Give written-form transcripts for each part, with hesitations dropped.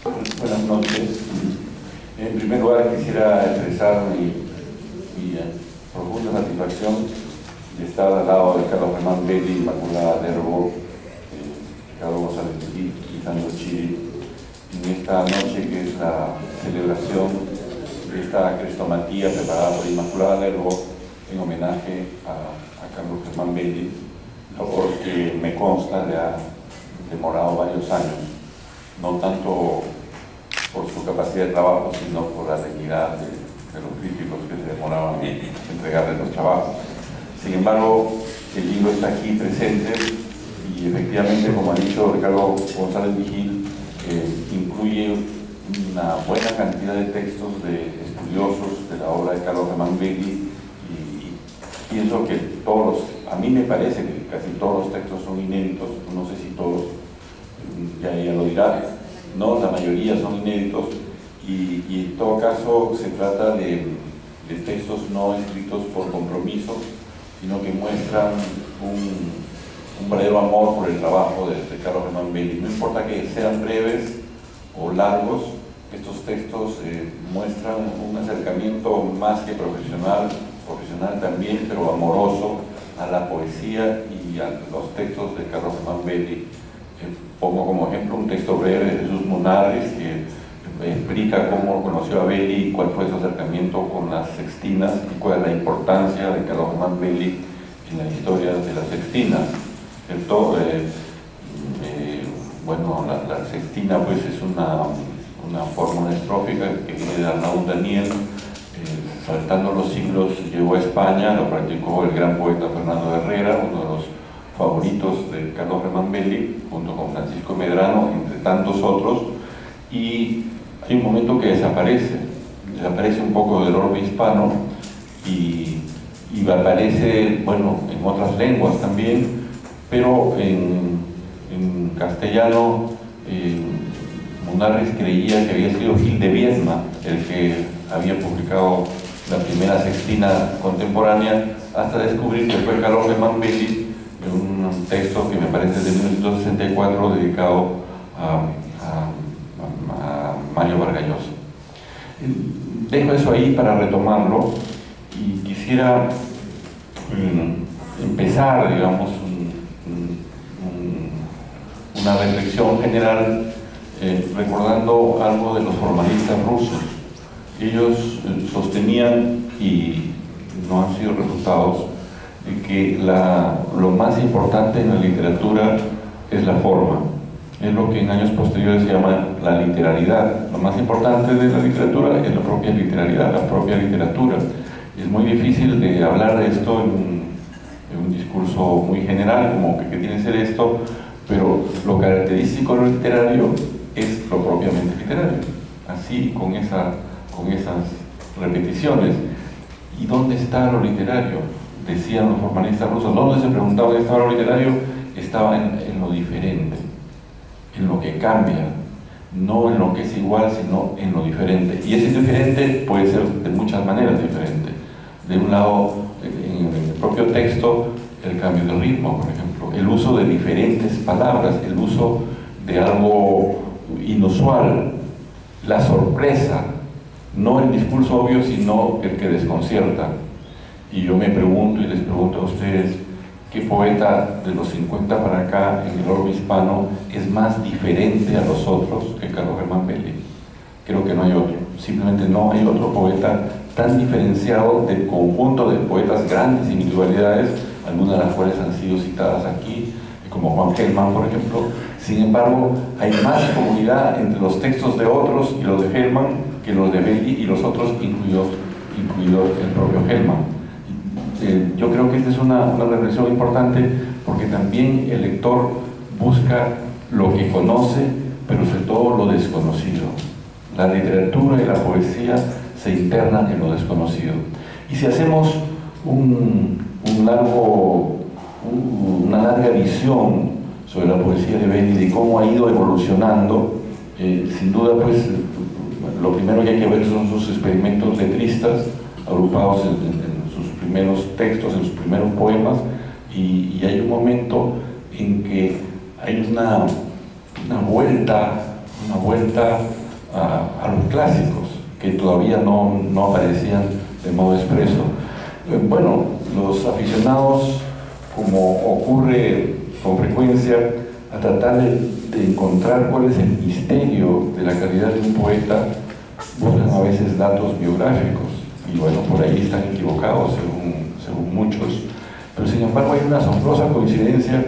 Buenas noches. En primer lugar, quisiera expresar mi profunda satisfacción de estar al lado de Carlos Germán Belli, Inmaculada Derbo, Ricardo González Mejía y Sandro Chiri, en esta noche que es la celebración de esta crestomatía preparada por Inmaculada Derbo en homenaje a Carlos Germán Belli, labor que me consta le ha demorado varios años, no tanto por su capacidad de trabajo, sino por la dignidad de los críticos que se demoraban en entregarle los trabajos. Sin embargo, el libro está aquí presente y efectivamente, como ha dicho Ricardo González Vigil, incluye una buena cantidad de textos de estudiosos de la obra de Carlos Germán Belli y pienso que a mí me parece que casi todos los textos son inéditos, no sé si todos, ya lo dirá, no, la mayoría son inéditos y en todo caso se trata de textos no escritos por compromiso, sino que muestran un verdadero amor por el trabajo de Carlos Germán Belli. No importa que sean breves o largos, estos textos muestran un acercamiento más que profesional también, pero amoroso a la poesía y a los textos de Carlos Germán Belli. Pongo como ejemplo un texto breve de Jesús Munárriz que explica cómo conoció a Belli y cuál fue su acercamiento con las sextinas y cuál es la importancia de Carlos Germán Belli en la historia de las sextinas. Bueno, la sextina pues es una fórmula estrófica que viene de Arnaud Daniel. Saltando los siglos llegó a España, lo practicó el gran poeta Fernando Herrera, uno de los favoritos de Carlos Germán Belli, junto con Francisco Medrano, entre tantos otros, y hay un momento que desaparece un poco del orbe hispano y aparece, bueno, en otras lenguas también, pero en castellano Munárriz creía que había sido Gil de Viedma el que había publicado la primera sextina contemporánea, hasta descubrir que fue Carlos Germán Belli, en un texto que me parece de 1964 dedicado a Mario Vargas Llosa. Dejo eso ahí para retomarlo y quisiera empezar, digamos, una reflexión general recordando algo de los formalistas rusos. Ellos sostenían, y no han sido refutados, que lo más importante en la literatura es la forma. Es lo que en años posteriores se llama la literalidad. Lo más importante de la literatura es la propia literalidad, la propia literatura. Es muy difícil de hablar de esto en un discurso muy general, como que tiene que ser esto, pero lo característico de lo literario es lo propiamente literario. Así, con esas repeticiones. ¿Y dónde está lo literario? Decían los formalistas rusos. ¿Dónde se preguntaba dónde estaba lo literario? Estaba en lo diferente, en lo que cambia, no en lo que es igual, sino en lo diferente. Y ese diferente puede ser de muchas maneras diferente. De un lado, en el propio texto, el cambio de ritmo, por ejemplo, el uso de diferentes palabras, el uso de algo inusual, la sorpresa, no el discurso obvio, sino el que desconcierta. Y yo me pregunto y les pregunto a ustedes, ¿qué poeta de los 50 para acá en el orbe hispano es más diferente a los otros que Carlos Germán Belli? Creo que no hay otro, simplemente no hay otro poeta tan diferenciado del conjunto de poetas grandes individualidades, algunas de las cuales han sido citadas aquí, como Juan Gelman, por ejemplo. Sin embargo, hay más comunidad entre los textos de otros y los de Gelman que los de Belli y los otros, incluido el propio Gelman. Yo creo que esta es una reflexión importante, porque también el lector busca lo que conoce, pero sobre todo lo desconocido. La literatura y la poesía se internan en lo desconocido. Y si hacemos una larga visión sobre la poesía de Belli, de cómo ha ido evolucionando, sin duda, pues, lo primero que hay que ver son sus experimentos letristas, agrupados en sus primeros textos, en sus primeros poemas, y hay un momento en que hay una vuelta una vuelta a los clásicos, que todavía no aparecían de modo expreso. Bueno, los aficionados, como ocurre con frecuencia, a tratar de encontrar cuál es el misterio de la calidad de un poeta, buscan a veces datos biográficos, y bueno, por ahí están equivocados según muchos, pero sin embargo hay una asombrosa coincidencia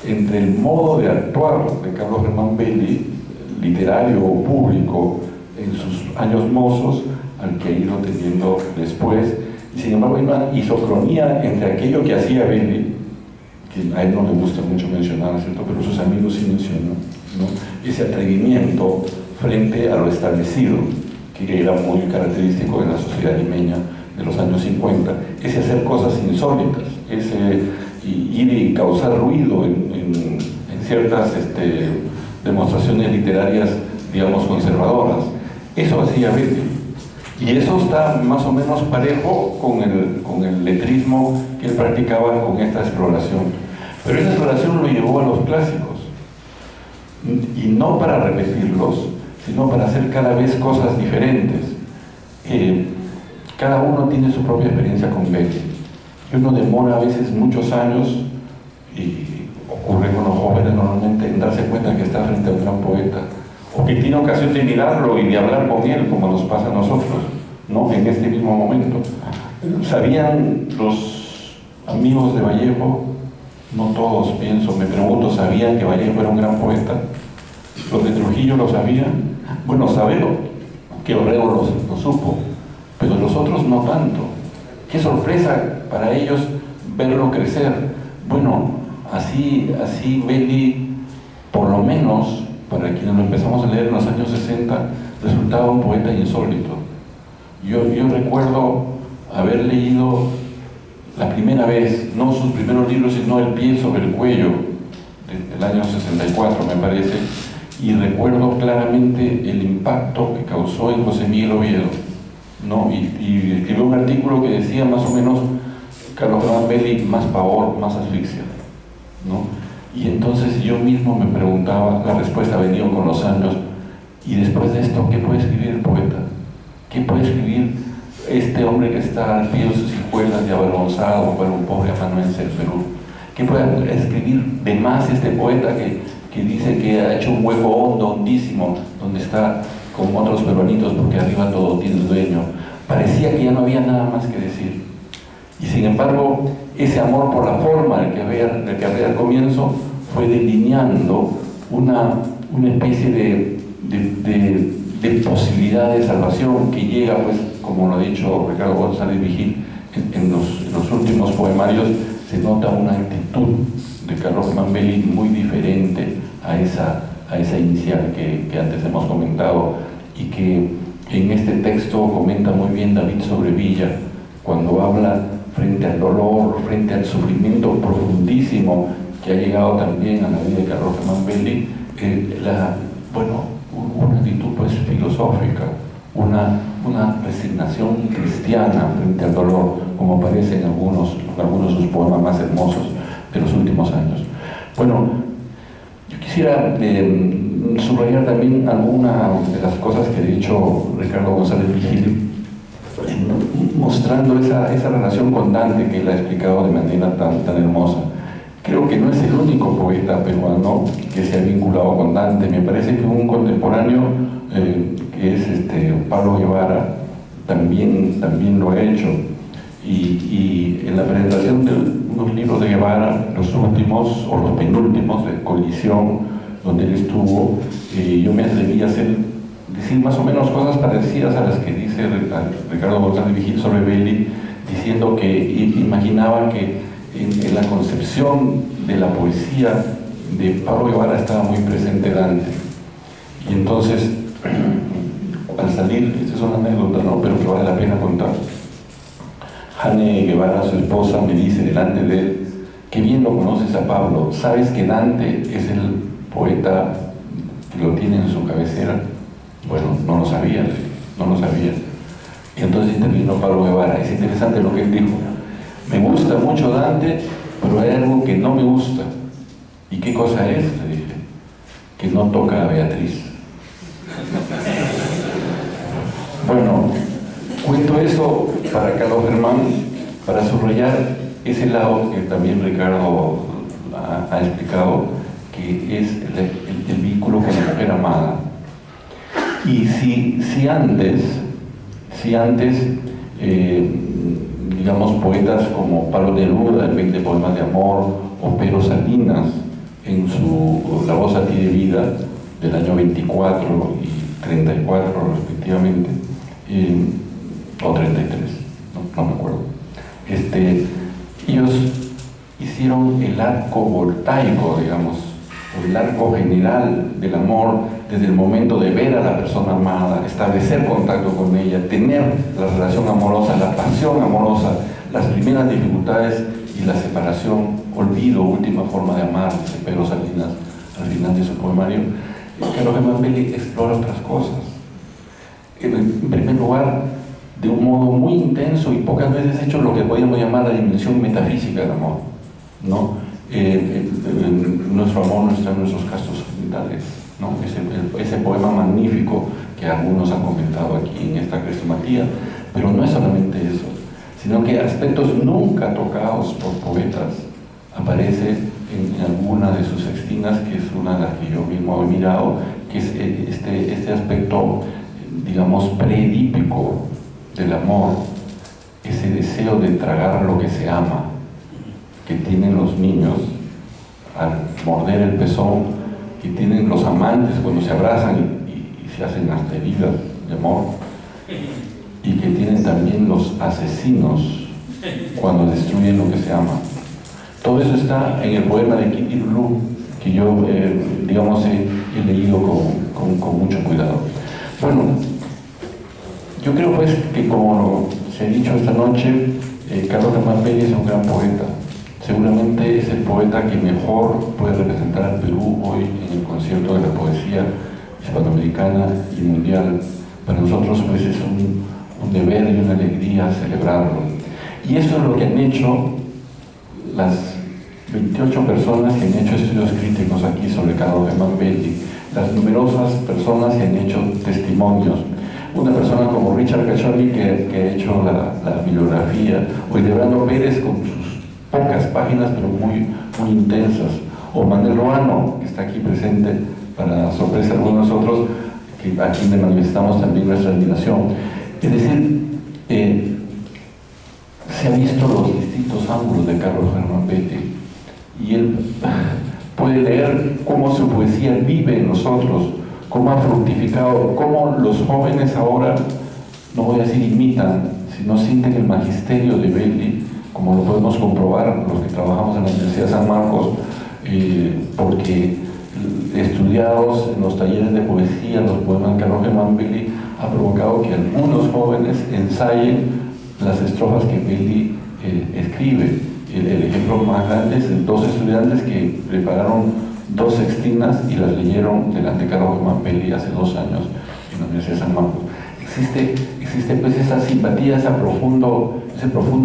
entre el modo de actuar de Carlos Germán Belli, literario o público, en sus años mozos, al que ha ido teniendo después, y sin embargo hay una isocronía entre aquello que hacía Belli, que a él no le gusta mucho mencionar, ¿cierto?, pero sus amigos sí mencionan, ¿no?, ese atrevimiento frente a lo establecido, que era muy característico de la sociedad limeña de los años 50, ese hacer cosas insólitas, ese ir y causar ruido en ciertas demostraciones literarias, digamos, conservadoras. Eso hacía Belli. Y eso está más o menos parejo con el letrismo que él practicaba con esta exploración. Pero esa exploración lo llevó a los clásicos. Y no para repetirlos, sino para hacer cada vez cosas diferentes. Cada uno tiene su propia experiencia con Belli. Y uno demora a veces muchos años, y ocurre con los jóvenes normalmente, en darse cuenta que está frente a un gran poeta, o que tiene ocasión de mirarlo y de hablar con él, como nos pasa a nosotros, ¿no?, en este mismo momento. ¿Sabían los amigos de Vallejo? No todos, pienso, me pregunto, ¿sabían que Vallejo era un gran poeta? ¿Los de Trujillo lo sabían? Bueno, sabemos que Orrego lo supo, pero los otros no tanto. Qué sorpresa para ellos verlo crecer. Bueno, así Belli, por lo menos para quienes lo empezamos a leer en los años 60, resultaba un poeta insólito. Yo recuerdo haber leído la primera vez, no sus primeros libros, sino El pie sobre el cuello, del año 64, me parece, y recuerdo claramente el impacto que causó en José Miguel Oviedo, ¿no? Y escribió un artículo que decía más o menos: Carlos Germán Belli, más pavor, más asfixia, ¿no? Y entonces yo mismo me preguntaba, la respuesta ha venido con los años, y después de esto, ¿qué puede escribir el poeta? ¿Qué puede escribir este hombre que está al pie de sus hijuelas y avergonzado por un pobre amanuense del Perú? ¿Qué puede escribir de más este poeta que dice que ha hecho un hueco hondo, hondísimo, donde está con otros peruanitos porque arriba todo tiene dueño? Parecía que ya no había nada más que decir. Y sin embargo, ese amor por la forma del que había al comienzo fue delineando una especie de posibilidad de salvación que llega, pues, como lo ha dicho Ricardo González Vigil, en los últimos poemarios se nota una actitud de Carlos Germán Belli muy diferente a esa inicial que antes hemos comentado, y que en este texto comenta muy bien David Sobrevilla, cuando habla frente al dolor, frente al sufrimiento profundísimo que ha llegado también a la vida de Carlos Germán Belli, una actitud, pues, filosófica, una resignación cristiana frente al dolor, como aparece en algunos de sus poemas más hermosos de los últimos años. Bueno, yo quisiera subrayar también algunas de las cosas que ha dicho Ricardo González Vigil, mostrando esa relación con Dante que él ha explicado de manera tan hermosa. Creo que no es el único poeta peruano que se ha vinculado con Dante. Me parece que un contemporáneo, que es Pablo Guevara, también lo ha hecho. Y en la presentación de unos libros de Guevara, los últimos o los penúltimos de Colisión, donde él estuvo, yo me atreví a decir más o menos cosas parecidas a las que dice Ricardo González Vigil sobre Belli, diciendo que imaginaba que en la concepción de la poesía de Pablo Guevara estaba muy presente Dante. Y entonces, al salir, esta es una anécdota, ¿no?, pero que vale la pena contar. Jane Guevara, su esposa, me dice delante de él: qué bien lo conoces a Pablo, ¿sabes que Dante es el poeta que lo tiene en su cabecera? Bueno, no lo sabía. Y entonces intervino Pablo Guevara. Es interesante lo que él dijo: me gusta mucho Dante, pero hay algo que no me gusta. ¿Y qué cosa es?, le dije. Que no toca a Beatriz. Bueno, cuento eso para Carlos Germán, para subrayar ese lado que también Ricardo ha explicado, que es el vínculo con la mujer amada. Y si antes, digamos, poetas como Pablo Neruda, en 20 poemas de amor, o Pedro Salinas, en su La voz a ti de vida, del año 24 y 34 respectivamente, o 33, no me acuerdo. Ellos hicieron el arco voltaico, digamos, o el arco general del amor, desde el momento de ver a la persona amada, establecer contacto con ella, tener la relación amorosa, la pasión amorosa, las primeras dificultades y la separación, olvido, última forma de amar, dice Pedro Salinas al final de su poemario. Carlos Germán Belli explora otras cosas. En primer lugar, de un modo muy intenso y pocas veces hecho lo que podríamos llamar la dimensión metafísica del amor, ¿no? Nuestro amor no está en nuestros castos genitales, ¿no? Ese poema magnífico que algunos han comentado aquí en esta crestomatía, pero no es solamente eso, sino que aspectos nunca tocados por poetas aparece en alguna de sus sextinas, que es una de las que yo mismo he mirado, que es este aspecto, digamos, preedípico del amor, ese deseo de tragar lo que se ama, que tienen los niños al morder el pezón, que tienen los amantes cuando se abrazan y se hacen hasta heridas de amor, y que tienen también los asesinos cuando destruyen lo que se ama. Todo eso está en el poema de Kitty Blue, que yo, digamos, he leído con mucho cuidado. Bueno, yo creo pues que, como se ha dicho esta noche, Carlos Germán Belli es un gran poeta. Seguramente es el poeta que mejor puede representar al Perú hoy en el concierto de la poesía hispanoamericana y mundial. Para nosotros pues es un deber y una alegría celebrarlo. Y eso es lo que han hecho las 28 personas que han hecho estudios críticos aquí sobre Carlos Germán Belli, las numerosas personas que han hecho testimonios. Una persona como Richard Cacholi, que ha hecho la bibliografía, o Hildebrando Pérez con sus pocas páginas pero muy intensas, o Manuel Roano, que está aquí presente para sorpresa de algunos de nosotros, que aquí le manifestamos también nuestra admiración. Es decir, se han visto los distintos ángulos de Carlos Germán Belli, y él puede leer cómo su poesía vive en nosotros, cómo ha fructificado, cómo los jóvenes ahora, no voy a decir imitan, sino sienten el magisterio de Belli, como lo podemos comprobar los que trabajamos en la Universidad de San Marcos, porque estudiados en los talleres de poesía, los poemas de Carlos Germán Belli, ha provocado que algunos jóvenes ensayen las estrofas que Belli escribe. El ejemplo más grande es de dos estudiantes que prepararon 2 sextinas y las leyeron delante de Carlos Germán Belli hace 2 años en la Universidad de San Marcos. Existe pues esa simpatía, ese profundo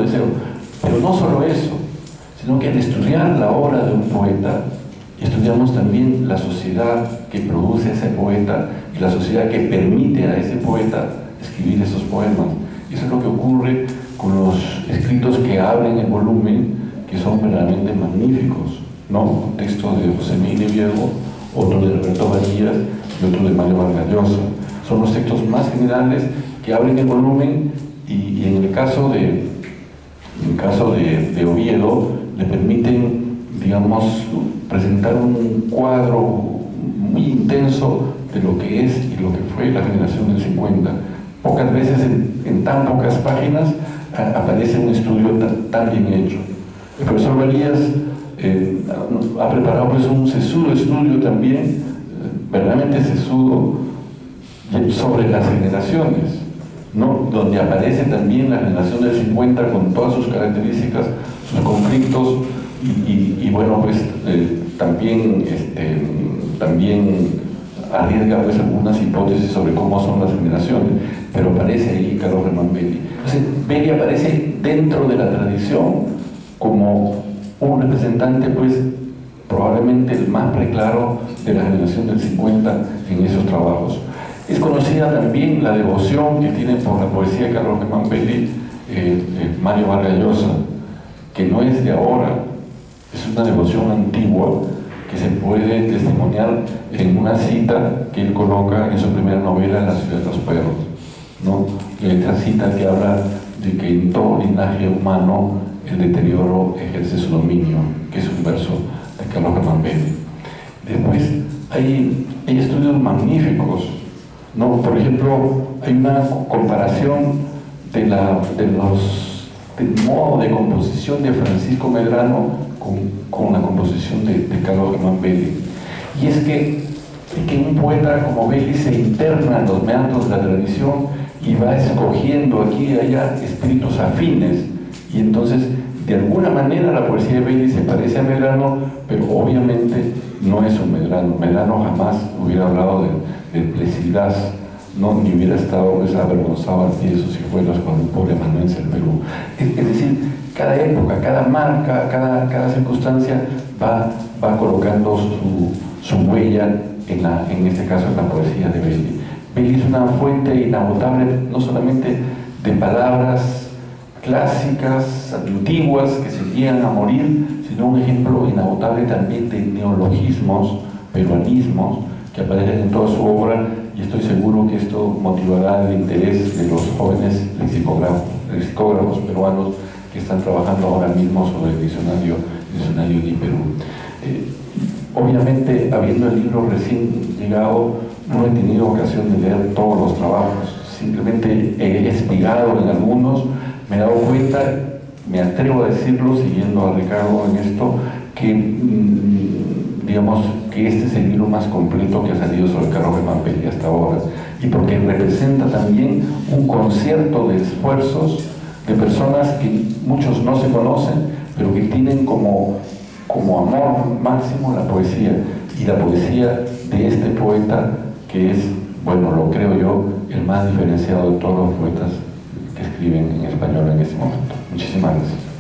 deseo, pero no solo eso, sino que al estudiar la obra de un poeta, estudiamos también la sociedad que produce ese poeta y la sociedad que permite a ese poeta escribir esos poemas. Y eso es lo que ocurre con los escritos que abren el volumen, que son verdaderamente magníficos, ¿no? Un texto de José Emilio Viejo, otro de Roberto Varillas y otro de Mario Vargas Llosa. Son los textos más generales que abren el volumen y en el caso de Oviedo le permiten, digamos, presentar un cuadro muy intenso de lo que es y lo que fue la generación del 50. Pocas veces en tan pocas páginas aparece un estudio tan bien hecho. El profesor Varillas ha preparado pues un sesudo estudio también, verdaderamente sesudo, sobre las generaciones, ¿no? Donde aparece también la generación del 50 con todas sus características, sus conflictos y bueno, pues también arriesga pues algunas hipótesis sobre cómo son las generaciones, pero aparece ahí Carlos Germán Belli. Entonces, Belli aparece dentro de la tradición como un representante, pues, probablemente el más preclaro de la generación del 50 en esos trabajos. Es conocida también la devoción que tiene por la poesía de Carlos Germán Belli Mario Vargas Llosa, que no es de ahora, es una devoción antigua que se puede testimoniar en una cita que él coloca en su primera novela, La ciudad de los perros, ¿no? Esta cita que habla de que en todo linaje humano el deterioro ejerce su dominio, que es un verso de Carlos Germán Belli. Después hay estudios magníficos, ¿no? Por ejemplo, hay una comparación del modo de composición de Francisco Medrano con la composición de Carlos Germán Belli. Y es que un poeta como Belli se interna en los meandros de la tradición y va escogiendo aquí y allá espíritus afines, y entonces de alguna manera la poesía de Belli se parece a Medrano, pero obviamente no es un Medrano. Medrano jamás hubiera hablado de Plesidas, no, ni hubiera estado avergonzado al pie de sus hijuelos con un pobre amanuense del Perú. Es decir, cada época, cada marca, cada circunstancia va colocando su huella en este caso en la poesía de Belli. Belli es una fuente inagotable no solamente de palabras clásicas, antiguas, que se llegan a morir, sino un ejemplo inagotable también de neologismos, peruanismos, que aparecen en toda su obra, y estoy seguro que esto motivará el interés de los jóvenes lexicógrafos peruanos que están trabajando ahora mismo sobre el diccionario de Perú. Obviamente, habiendo el libro recién llegado, no he tenido ocasión de leer todos los trabajos, simplemente he espigado en algunos, me he dado cuenta, me atrevo a decirlo, siguiendo a Ricardo en esto, que digamos que este es el libro más completo que ha salido sobre Carlos Germán Belli hasta ahora, y porque representa también un concierto de esfuerzos de personas que muchos no se conocen, pero que tienen como amor máximo la poesía, y la poesía de este poeta que es, bueno, lo creo yo, el más diferenciado de todos los poetas que escriben en español en este momento. Muchísimas gracias.